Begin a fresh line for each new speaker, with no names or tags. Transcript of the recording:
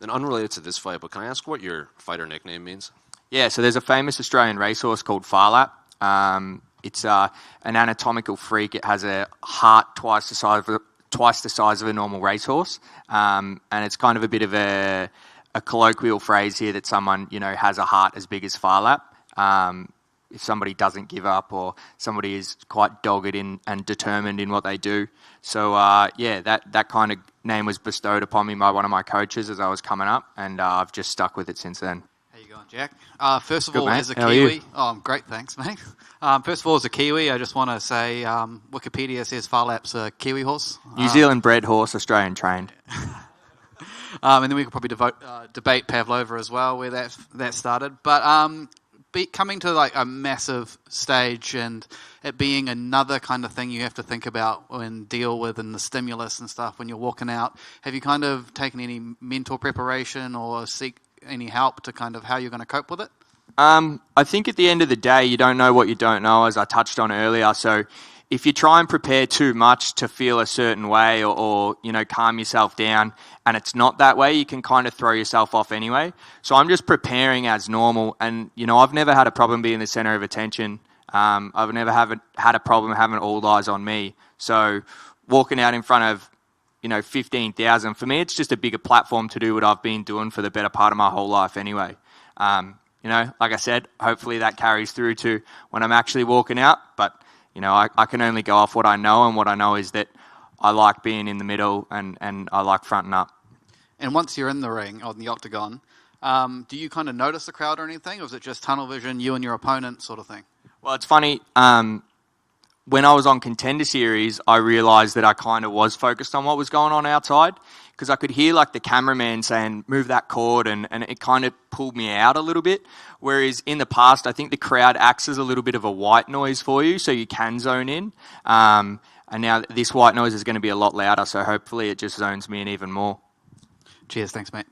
Then unrelated to this fight, but can I ask what your fighter nickname means?
Yeah, so there's a famous Australian racehorse called Farlap. It's an anatomical freak. It has a heart twice the size of a normal racehorse, and it's kind of a bit of a colloquial phrase here that someone has a heart as big as Farlap. If somebody doesn't give up or somebody is quite dogged and determined in what they do. So that kind of name was bestowed upon me by one of my coaches as I was coming up, and I've just stuck with it since then.
How you going, Jack? First of
Good,
all,
mate.
as a
How are
Kiwi...
you?
Oh, I'm great, thanks, mate. First of all, as a Kiwi, I just want to say Wikipedia says Farlap's a Kiwi horse.
New Zealand bred horse, Australian trained.
And then we could probably debate Pavlova as well, where that started. But coming to like a massive stage and it being another kind of thing you have to think about and deal with, and the stimulus and stuff when you're walking out, have you kind of taken any mental preparation or seek any help to kind of how you're going to cope with it?
I think at the end of the day, you don't know what you don't know, as I touched on earlier. So if you try and prepare too much to feel a certain way or calm yourself down and it's not that way, you can kind of throw yourself off anyway. So I'm just preparing as normal. And, I've never had a problem being the center of attention. I've never had a problem having all eyes on me. So walking out in front of 15,000, for me, it's just a bigger platform to do what I've been doing for the better part of my whole life anyway. Like I said, hopefully that carries through to when I'm actually walking out. But, I can only go off what I know, and what I know is that I like being in the middle and I like fronting up. And
once you're in the ring, or in the octagon, do you kind of notice the crowd or anything, or is it just tunnel vision, you and your opponent sort of thing?
Well, it's funny. When I was on Contender Series, I realised that I kind of was focused on what was going on outside, because I could hear like the cameraman saying, move that cord, and it kind of pulled me out a little bit. Whereas in the past, I think the crowd acts as a little bit of a white noise for you, so you can zone in. And now this white noise is going to be a lot louder, so hopefully it just zones me in even more.
Cheers, thanks mate.